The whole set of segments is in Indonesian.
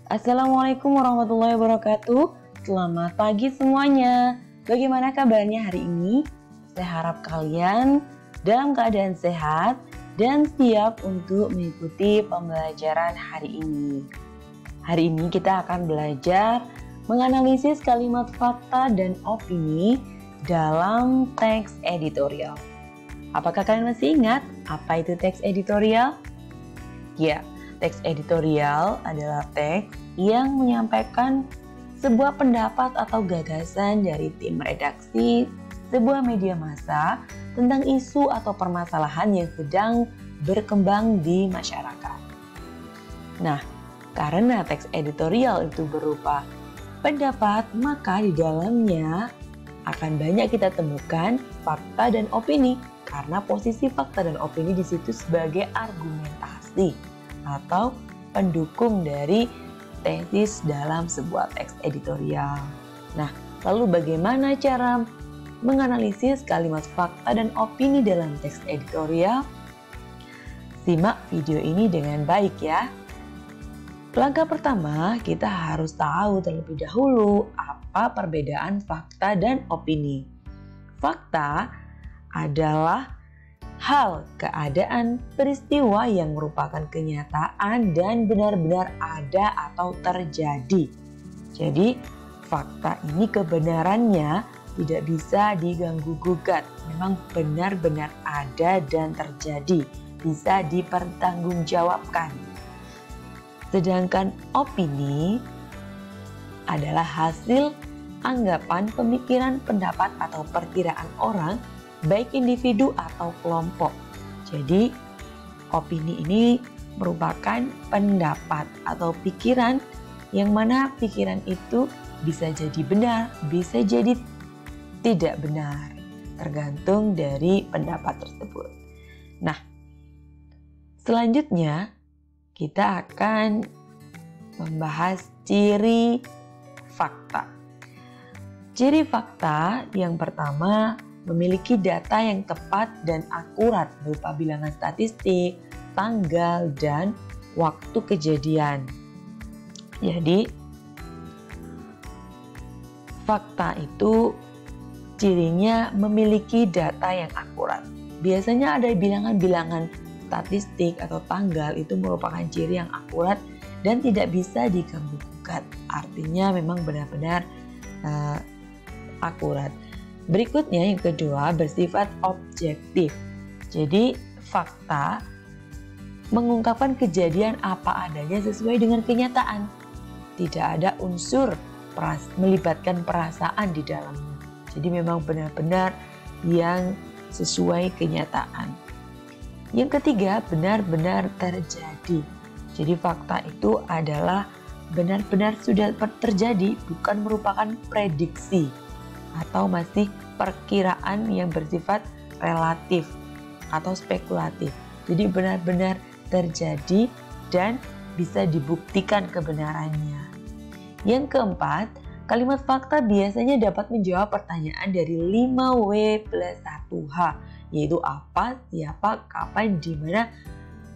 Assalamualaikum warahmatullahi wabarakatuh. Selamat pagi semuanya. Bagaimana kabarnya hari ini? Saya harap kalian dalam keadaan sehat dan siap untuk mengikuti pembelajaran hari ini. Hari ini kita akan belajar menganalisis kalimat fakta dan opini dalam teks editorial. Apakah kalian masih ingat apa itu teks editorial? Ya, teks editorial adalah teks yang menyampaikan sebuah pendapat atau gagasan dari tim redaksi sebuah media massa tentang isu atau permasalahan yang sedang berkembang di masyarakat. Nah, karena teks editorial itu berupa pendapat, maka di dalamnya akan banyak kita temukan fakta dan opini, karena posisi fakta dan opini di situ sebagai argumentasi atau pendukung dari tesis dalam sebuah teks editorial. Nah, lalu bagaimana cara menganalisis kalimat fakta dan opini dalam teks editorial? Simak video ini dengan baik ya. Langkah pertama, kita harus tahu terlebih dahulu apa perbedaan fakta dan opini. Fakta adalah hal, keadaan, peristiwa yang merupakan kenyataan dan benar-benar ada atau terjadi. Jadi, fakta ini kebenarannya tidak bisa diganggu-gugat. Memang benar-benar ada dan terjadi, bisa dipertanggungjawabkan. Sedangkan opini adalah hasil anggapan, pemikiran, pendapat, atau perkiraan orang, baik individu atau kelompok. Jadi, opini ini merupakan pendapat atau pikiran yang mana pikiran itu bisa jadi benar, bisa jadi tidak benar, tergantung dari pendapat tersebut. Nah, selanjutnya kita akan membahas ciri fakta. Ciri fakta yang pertama, memiliki data yang tepat dan akurat berupa bilangan statistik, tanggal, dan waktu kejadian. Jadi, fakta itu cirinya memiliki data yang akurat. Biasanya ada bilangan-bilangan statistik atau tanggal itu merupakan ciri yang akurat dan tidak bisa diganggu-gugat. Artinya memang benar-benar akurat. Berikutnya yang kedua, bersifat objektif. Jadi fakta mengungkapkan kejadian apa adanya sesuai dengan kenyataan. Tidak ada unsur melibatkan perasaan di dalamnya. Jadi memang benar-benar yang sesuai kenyataan. Yang ketiga, benar-benar terjadi. Jadi fakta itu adalah benar-benar sudah terjadi, bukan merupakan prediksi atau masih perkiraan yang bersifat relatif atau spekulatif. Jadi benar-benar terjadi dan bisa dibuktikan kebenarannya. Yang keempat, kalimat fakta biasanya dapat menjawab pertanyaan dari 5W+1H, yaitu apa, siapa, kapan, di mana,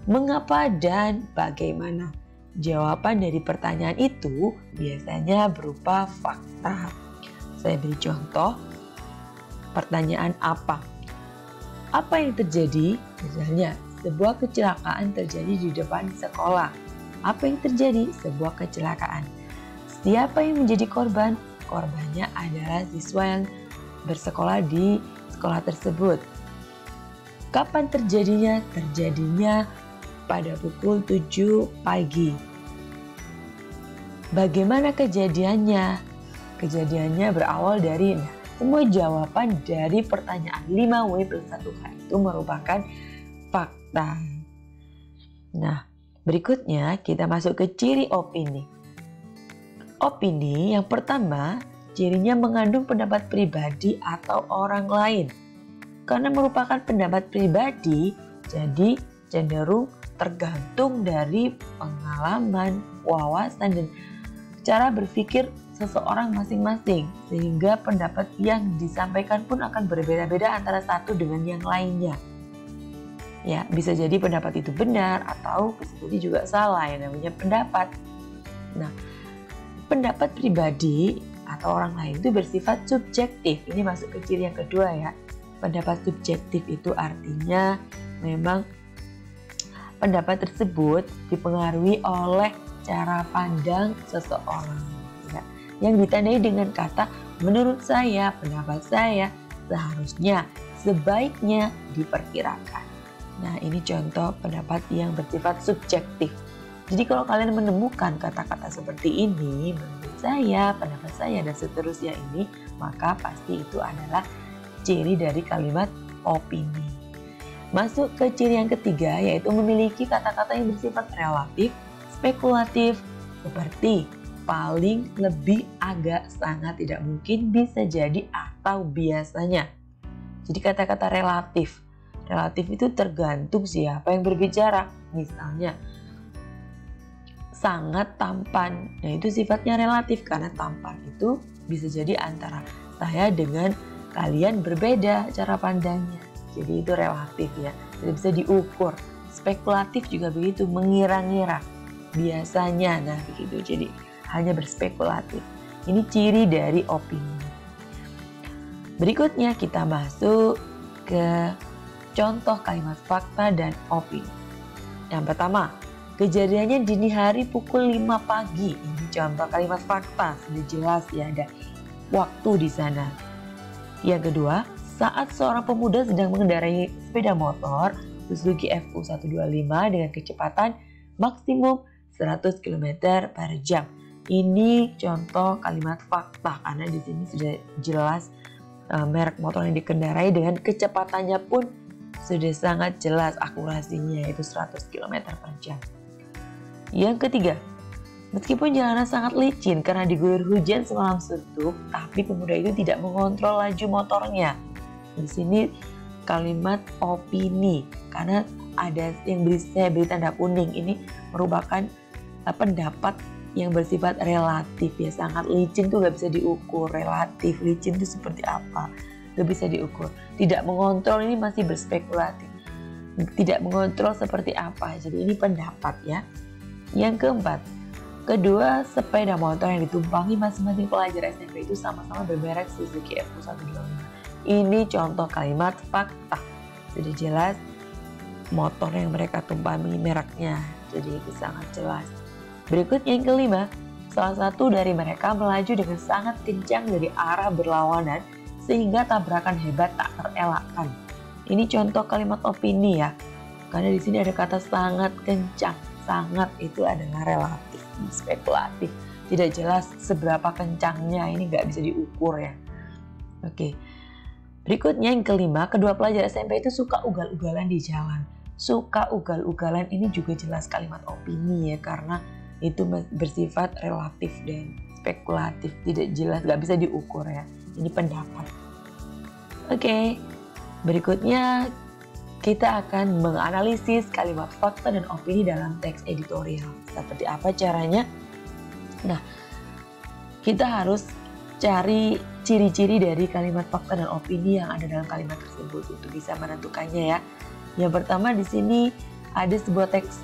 mengapa, dan bagaimana. Jawaban dari pertanyaan itu biasanya berupa fakta. Saya beri contoh, pertanyaan apa? Apa yang terjadi? Misalnya, sebuah kecelakaan terjadi di depan sekolah. Apa yang terjadi? Sebuah kecelakaan. Siapa yang menjadi korban? Korbannya adalah siswa yang bersekolah di sekolah tersebut. Kapan terjadinya? Terjadinya pada pukul 7 pagi. Bagaimana kejadiannya? Kejadiannya berawal dari semua jawaban dari pertanyaan 5W+1H itu merupakan fakta. Nah, berikutnya kita masuk ke ciri opini. Opini yang pertama, cirinya mengandung pendapat pribadi atau orang lain. Karena merupakan pendapat pribadi, jadi cenderung tergantung dari pengalaman, wawasan, dan cara berpikir seseorang masing-masing, sehingga pendapat yang disampaikan pun akan berbeda-beda antara satu dengan yang lainnya. Ya, bisa jadi pendapat itu benar atau bisa jadi juga salah, yang namanya pendapat. Nah, pendapat pribadi atau orang lain itu bersifat subjektif. Ini masuk ke ciri yang kedua ya. Pendapat subjektif itu artinya memang pendapat tersebut dipengaruhi oleh cara pandang seseorang ya, yang ditandai dengan kata menurut saya, pendapat saya, seharusnya, sebaiknya, diperkirakan. Nah, ini contoh pendapat yang bersifat subjektif. Jadi kalau kalian menemukan kata-kata seperti ini, menurut saya, pendapat saya, dan seterusnya ini, maka pasti itu adalah ciri dari kalimat opini. Masuk ke ciri yang ketiga, yaitu memiliki kata-kata yang bersifat relatif, spekulatif, seperti paling, lebih, agak, sangat, tidak mungkin, bisa jadi, atau biasanya. Jadi kata-kata relatif. Relatif itu tergantung siapa yang berbicara. Misalnya, sangat tampan. Nah, itu sifatnya relatif karena tampan itu bisa jadi antara saya dengan kalian berbeda cara pandangnya. Jadi itu relatif ya, tidak bisa diukur. Spekulatif juga begitu, mengira-ngira. Biasanya, nah begitu. Jadi hanya berspekulatif. Ini ciri dari opini. Berikutnya kita masuk ke contoh kalimat fakta dan opini. Yang pertama, kejadiannya dini hari pukul 5 pagi. Ini contoh kalimat fakta, sudah jelas ya, ada waktu di sana. Yang kedua, saat seorang pemuda sedang mengendarai sepeda motor Suzuki FU125 dengan kecepatan maksimum 100 km per jam. Ini contoh kalimat fakta karena di sini sudah jelas merek motor yang dikendarai dengan kecepatannya pun sudah sangat jelas akurasinya, yaitu 100 km per jam. Yang ketiga, meskipun jalanan sangat licin karena diguyur hujan semalam suntuk, tapi pemuda itu tidak mengontrol laju motornya. Di sini kalimat opini karena ada yang saya beri tanda kuning, ini merupakan pendapat yang bersifat relatif ya. Sangat licin tuh gak bisa diukur, relatif licin itu seperti apa, gak bisa diukur. Tidak mengontrol ini masih berspekulatif, tidak mengontrol seperti apa, jadi ini pendapat ya. Yang keempat, kedua sepeda motor yang ditumpangi masing-masing pelajar SMP itu sama-sama bermerek Suzuki FU125. Ini contoh kalimat fakta, sudah jelas motor yang mereka tumpangi mereknya, jadi itu sangat jelas. Berikutnya yang kelima, salah satu dari mereka melaju dengan sangat kencang dari arah berlawanan sehingga tabrakan hebat tak terelakkan. Ini contoh kalimat opini ya, karena di sini ada kata sangat kencang. Sangat itu adalah relatif, spekulatif, tidak jelas seberapa kencangnya, ini nggak bisa diukur ya. Oke. Berikutnya yang kelima, kedua pelajar SMP itu suka ugal-ugalan di jalan. Suka ugal-ugalan ini juga jelas kalimat opini ya, karena itu bersifat relatif dan spekulatif, tidak jelas, nggak bisa diukur ya. Ini pendapat. Oke, berikutnya kita akan menganalisis kalimat fakta dan opini dalam teks editorial. Seperti apa caranya? Nah, kita harus cari ciri-ciri dari kalimat fakta dan opini yang ada dalam kalimat tersebut untuk bisa menentukannya ya. Yang pertama di sini ada sebuah teks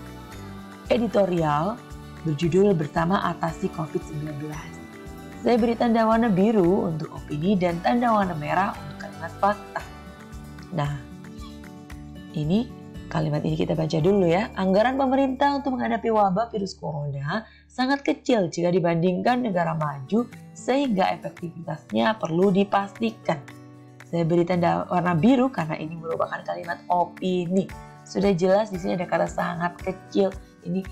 editorial berjudul Bersama Atasi COVID-19. Saya beri tanda warna biru untuk opini dan tanda warna merah untuk kalimat fakta. Nah, ini kalimat ini kita baca dulu ya. Anggaran pemerintah untuk menghadapi wabah virus corona sangat kecil jika dibandingkan negara maju, sehingga efektivitasnya perlu dipastikan. Saya beri tanda warna biru karena ini merupakan kalimat opini. Sudah jelas di sini ada kata sangat kecil. Ini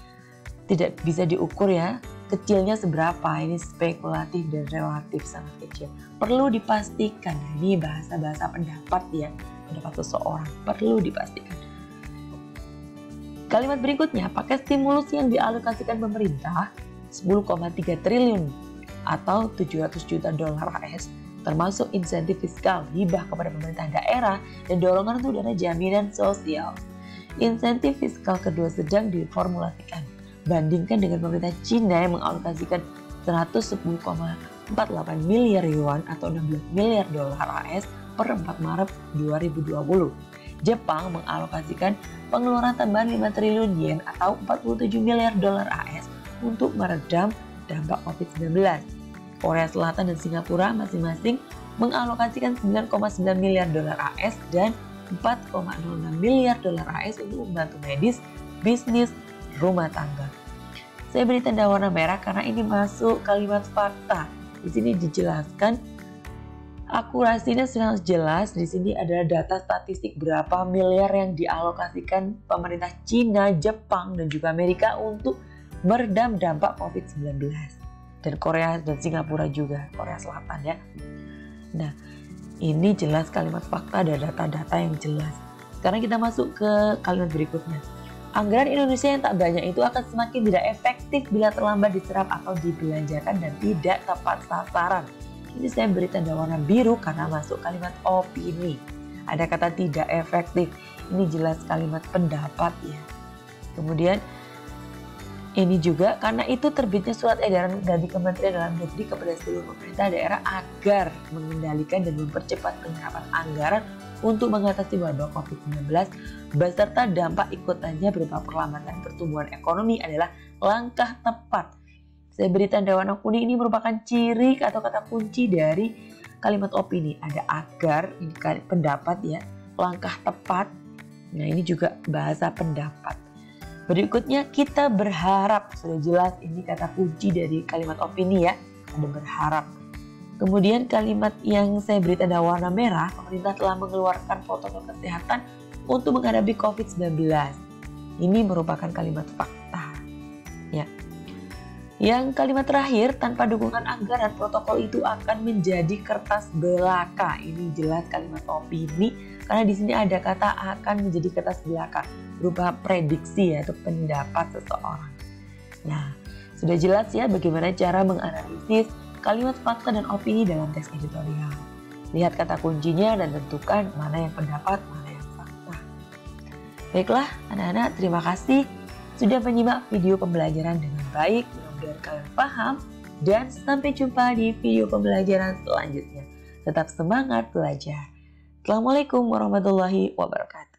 tidak bisa diukur ya. Kecilnya seberapa? Ini spekulatif dan relatif, sangat kecil. Perlu dipastikan. Ini bahasa-bahasa pendapat ya. Pendapat seseorang perlu dipastikan. Kalimat berikutnya, paket stimulus yang dialokasikan pemerintah 10,3 triliun atau 700 juta dolar AS, termasuk insentif fiskal, hibah kepada pemerintah daerah, dan dorongan untuk dana jaminan sosial. Insentif fiskal kedua sedang diformulasikan. Bandingkan dengan pemerintah Cina yang mengalokasikan 110,48 miliar yuan atau 16 miliar dolar AS per 4 Maret 2020. Jepang mengalokasikan pengeluaran tambahan 5 triliun yen atau 47 miliar dolar AS untuk meredam dampak COVID-19. Korea Selatan dan Singapura masing-masing mengalokasikan 9,9 miliar dolar AS dan 4,06 miliar dolar AS untuk membantu medis, bisnis, rumah tangga. Saya beri tanda warna merah karena ini masuk kalimat fakta. Di sini dijelaskan akurasinya sangat jelas. Di sini ada data statistik berapa miliar yang dialokasikan pemerintah Cina, Jepang, dan juga Amerika untuk meredam dampak COVID-19. Dan Korea dan Singapura juga, Korea Selatan ya. Nah, ini jelas kalimat fakta, ada data-data yang jelas. Sekarang kita masuk ke kalimat berikutnya. Anggaran Indonesia yang tak banyak itu akan semakin tidak efektif bila terlambat diserap atau dibelanjakan dan tidak tepat sasaran. Ini saya beri tanda warna biru karena masuk kalimat opini. Ada kata tidak efektif. Ini jelas kalimat pendapat ya. Kemudian ini juga karena itu terbitnya surat edaran dari Kementerian Dalam Negeri kepada seluruh pemerintah daerah agar mengendalikan dan mempercepat penyerapan anggaran untuk mengatasi wabah COVID-19 beserta dampak ikutannya berupa perlambatan pertumbuhan ekonomi adalah langkah tepat. Saya beri tanda warna kuning, ini merupakan ciri atau kata kunci dari kalimat opini. Ada agar, ini pendapat ya, langkah tepat. Nah ini juga bahasa pendapat. Berikutnya kita berharap, sudah jelas ini kata kunci dari kalimat opini ya, ada berharap. Kemudian kalimat yang saya beri tanda warna merah, pemerintah telah mengeluarkan protokol kesehatan untuk menghadapi COVID-19. Ini merupakan kalimat fakta. Ya. Yang kalimat terakhir, tanpa dukungan anggaran, protokol itu akan menjadi kertas belaka. Ini jelas kalimat opini, karena di sini ada kata akan menjadi kertas belaka, berupa prediksi atau pendapat seseorang. Nah, sudah jelas ya bagaimana cara menganalisis kalimat fakta dan opini dalam teks editorial. Lihat kata kuncinya dan tentukan mana yang pendapat, mana yang fakta. Baiklah anak-anak, terima kasih sudah menyimak video pembelajaran dengan baik. Mudah-mudahan kalian paham dan sampai jumpa di video pembelajaran selanjutnya. Tetap semangat belajar. Assalamualaikum warahmatullahi wabarakatuh.